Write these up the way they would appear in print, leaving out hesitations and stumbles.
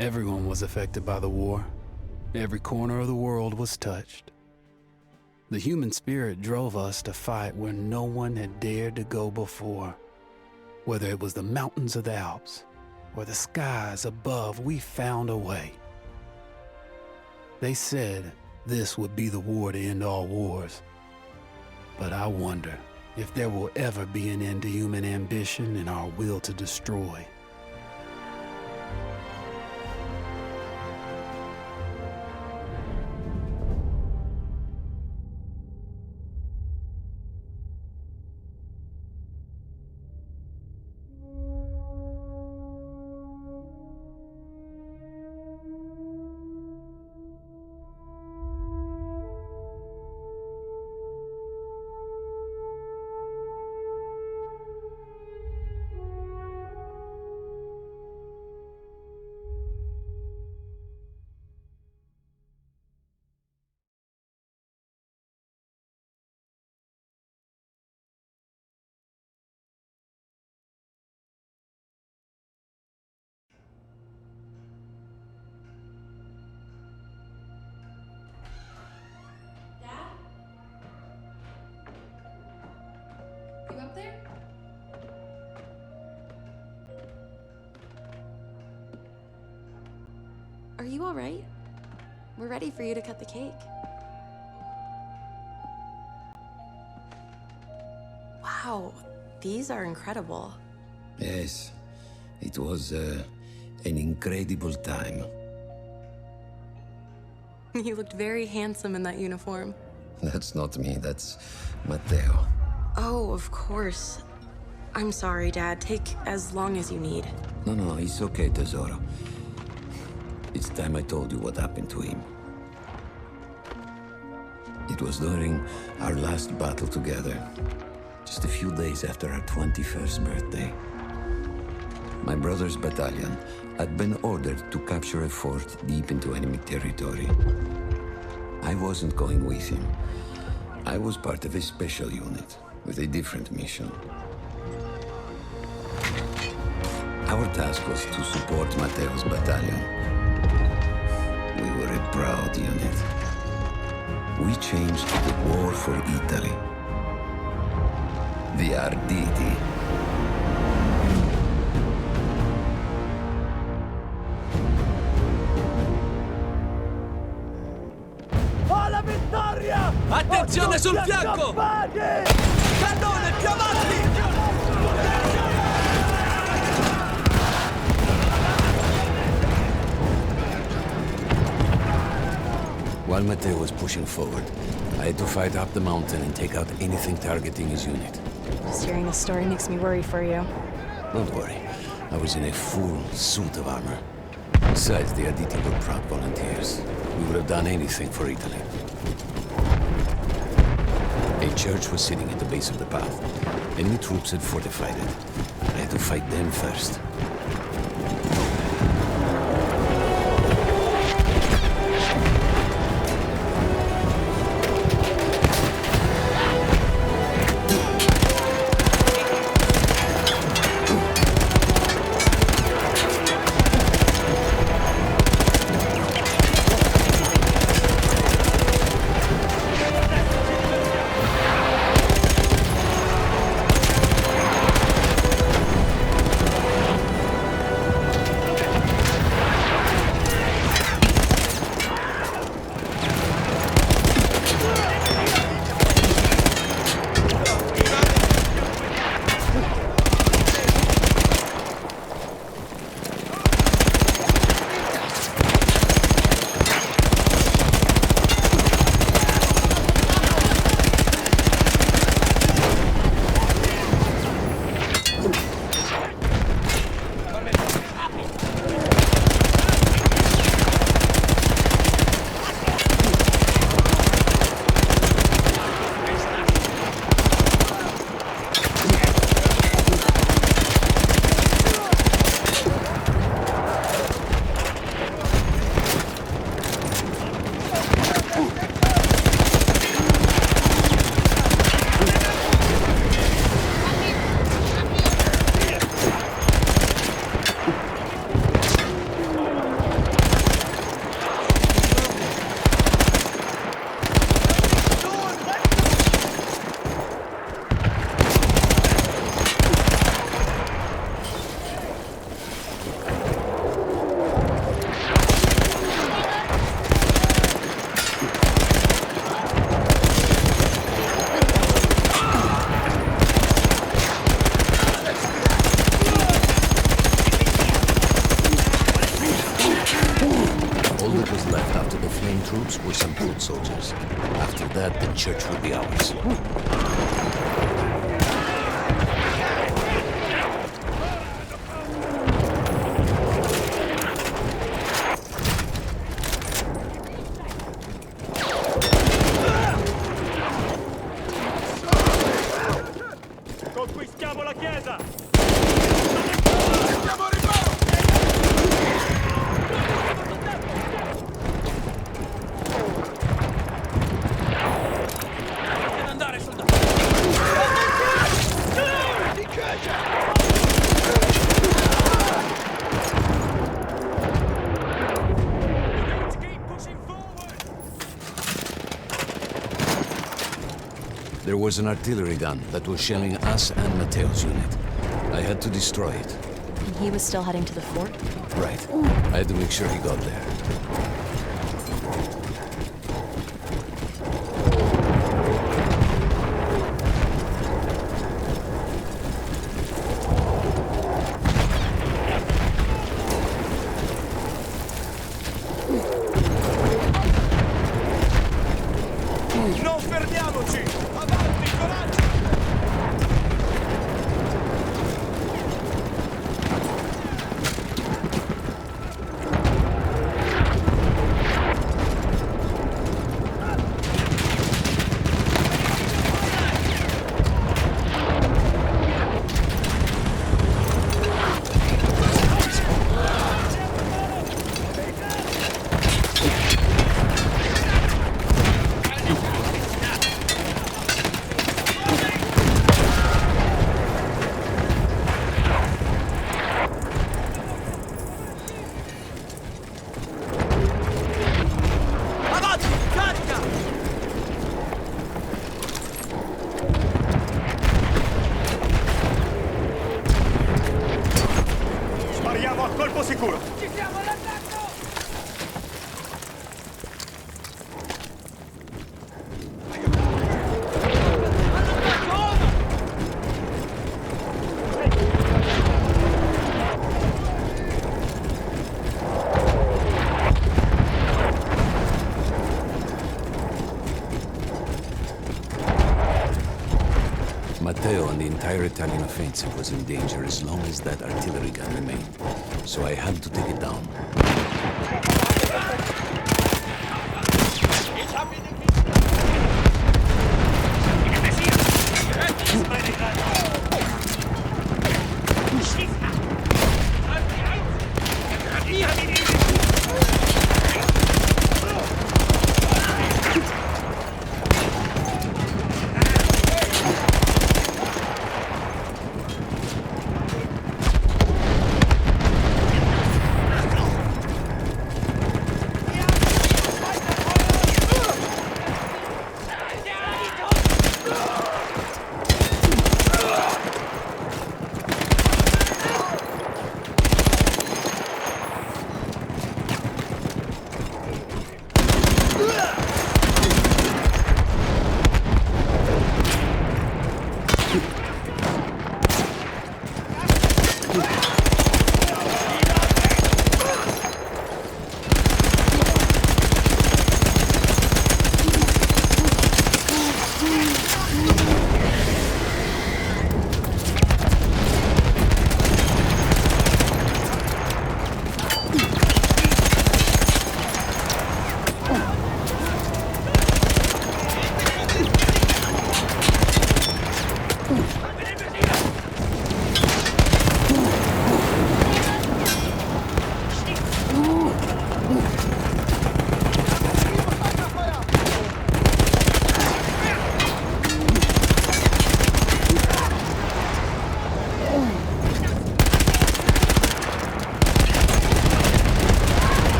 Everyone was affected by the war. Every corner of the world was touched. The human spirit drove us to fight where no one had dared to go before. Whether it was the mountains of the Alps or the skies above, we found a way. They said this would be the war to end all wars. But I wonder if there will ever be an end to human ambition and our will to destroy. Up there? Are you all right? We're ready for you to cut the cake. Wow, these are incredible. Yes, it was an incredible time. You looked very handsome in that uniform. That's not me, that's Matteo. Oh, of course. I'm sorry, Dad. Take as long as you need. No, it's okay, Tesoro. It's time I told you what happened to him. It was during our last battle together, just a few days after our 21st birthday. My brother's battalion had been ordered to capture a fort deep into enemy territory. I wasn't going with him. I was part of a special unit with a different mission. Our task was to support Matteo's battalion. We were a proud unit. We changed the war for Italy. The Arditi. Alla vittoria! Attenzione sul fianco! Cannone, più avanti! While Matteo was pushing forward, I had to fight up the mountain and take out anything targeting his unit. Just hearing the story makes me worry for you. Don't worry, I was in a full suit of armor. Besides, the Arditi were proud volunteers. We would have done anything for Italy. A church was sitting at the base of the path. Enemy troops had fortified it. I had to fight them first. foot soldiers. After that, the church will be ours. Conquistiamo la chiesa! There was an artillery gun that was shelling us and Matteo's unit. I had to destroy it. And he was still heading to the fort? Right. I had to make sure he got there. Non fermiamoci! Avanti, coraggio! Spariamo a colpo sicuro! Ci siamo all'attacco! Matteo and the entire Italian offensive was in danger as long as that artillery gun remained. So I had to take it down.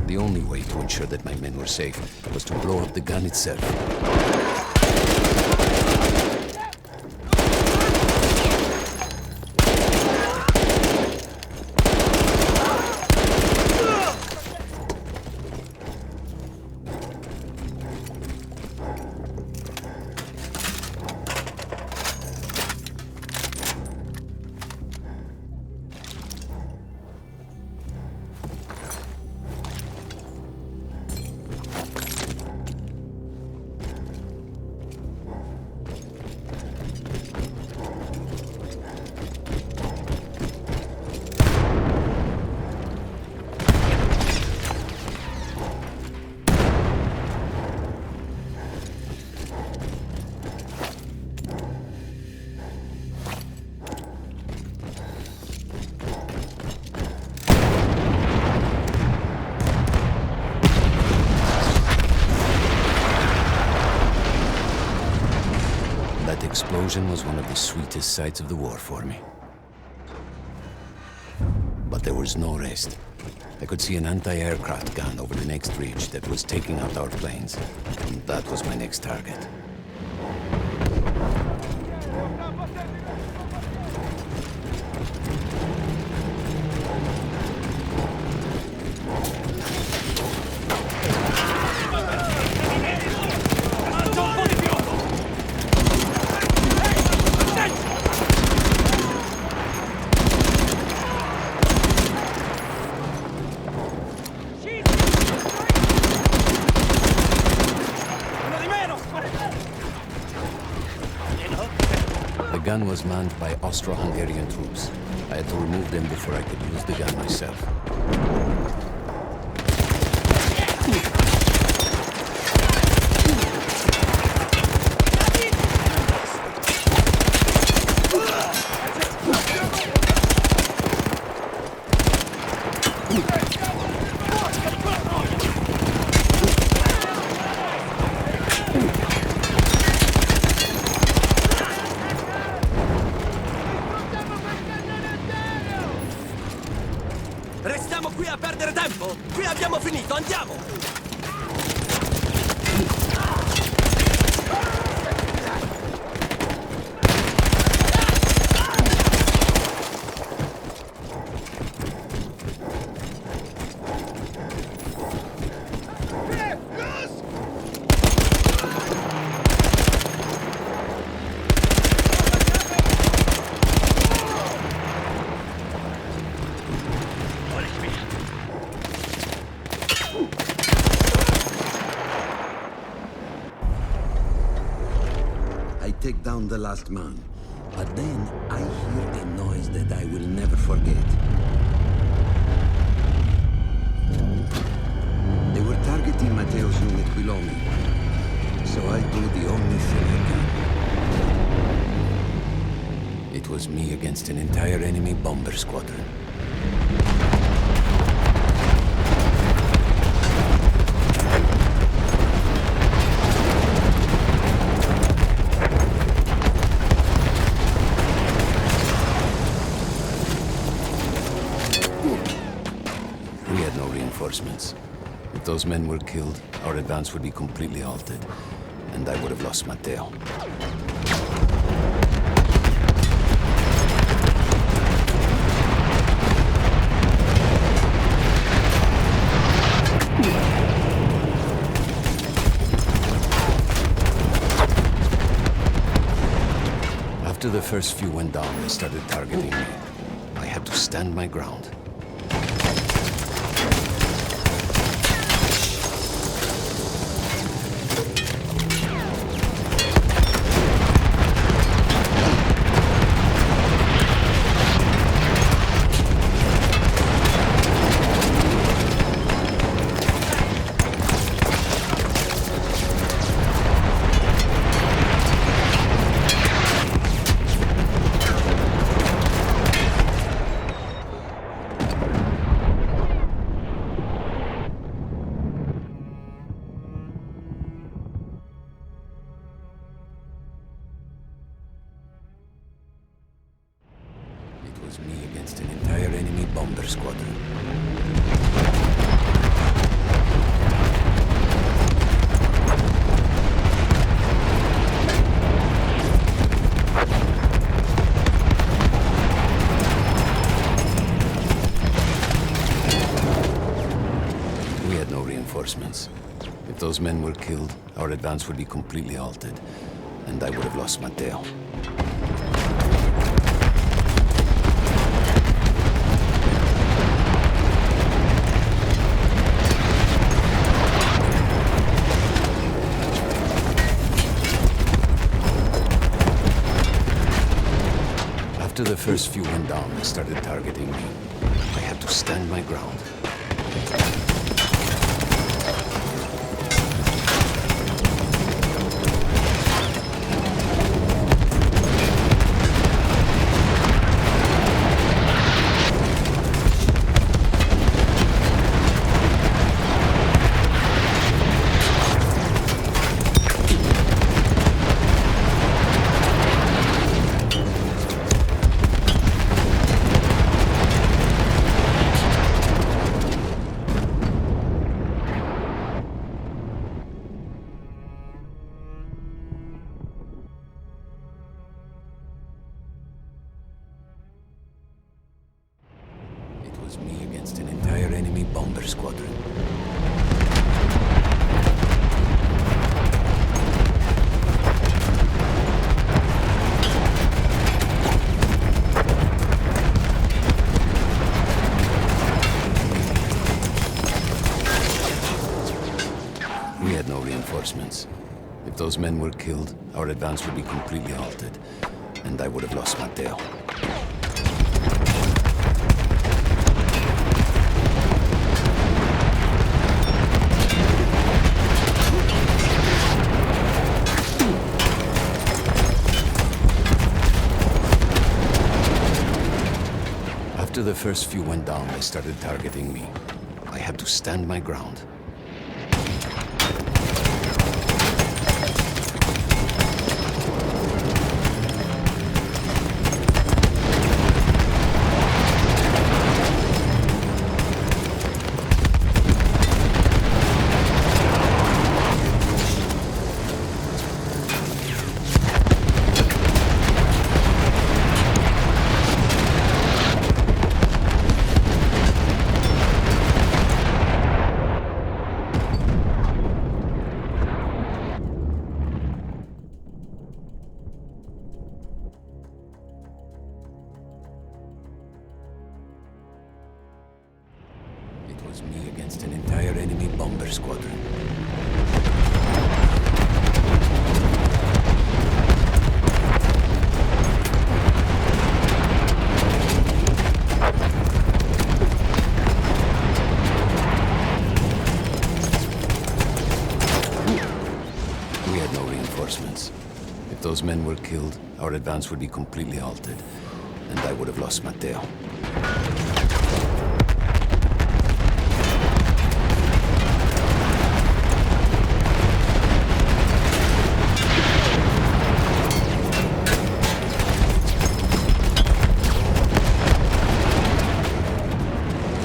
The only way to ensure that my men were safe was to blow up the gun itself. That explosion was one of the sweetest sights of the war for me. But there was no rest. I could see an anti-aircraft gun over the next ridge that was taking out our planes. And that was my next target. The gun was manned by Austro-Hungarian troops. I had to remove them before I could use the gun myself. Restiamo qui a perdere tempo? Qui abbiamo finito, andiamo! I take down the last man, but then I hear a noise that I will never forget. They were targeting Matteo's unit below me, so I do the only thing I can. It was me against an entire enemy bomber squadron. We had no reinforcements. If those men were killed, our advance would be completely halted, and I would have lost Matteo. After the first few went down, they started targeting me. I had to stand my ground. reinforcements. If those men were killed, our advance would be completely halted, and I would have lost Matteo. After the first few went down, they started targeting me. I had to stand my ground. It was me against an entire enemy bomber squadron. We had no reinforcements. If those men were killed, our advance would be completely halted, and I would have lost Matteo. After the first few went down, they started targeting me. I had to stand my ground. It was me against an entire enemy bomber squadron. We had no reinforcements. If those men were killed, our advance would be completely halted, and I would have lost Matteo.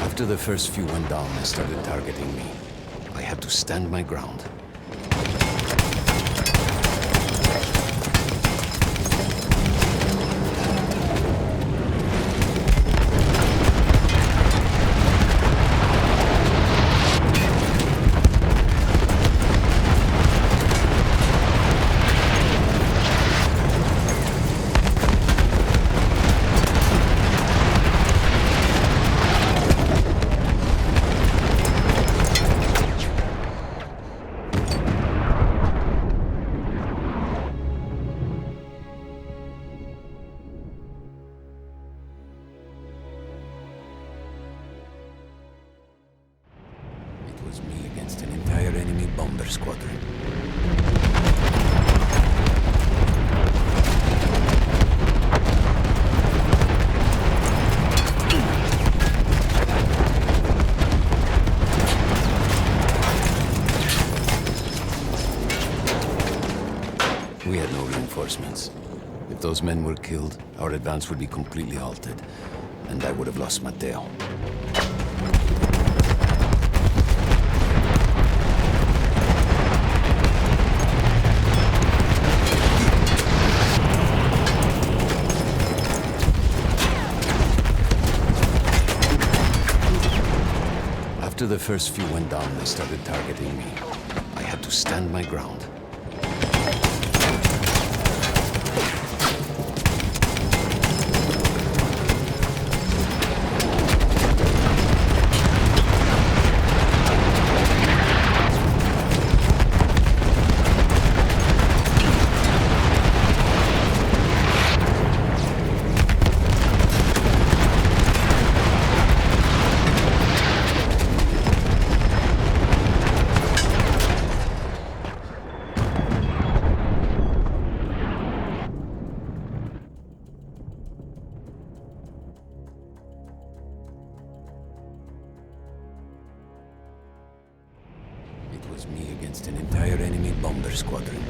After the first few went down, they started targeting me. I had to stand my ground. It was me against an entire enemy bomber squadron. We had no reinforcements. If those men were killed, our advance would be completely halted, and I would have lost Matteo. After the first few went down, they started targeting me. I had to stand my ground. It was me against an entire enemy bomber squadron.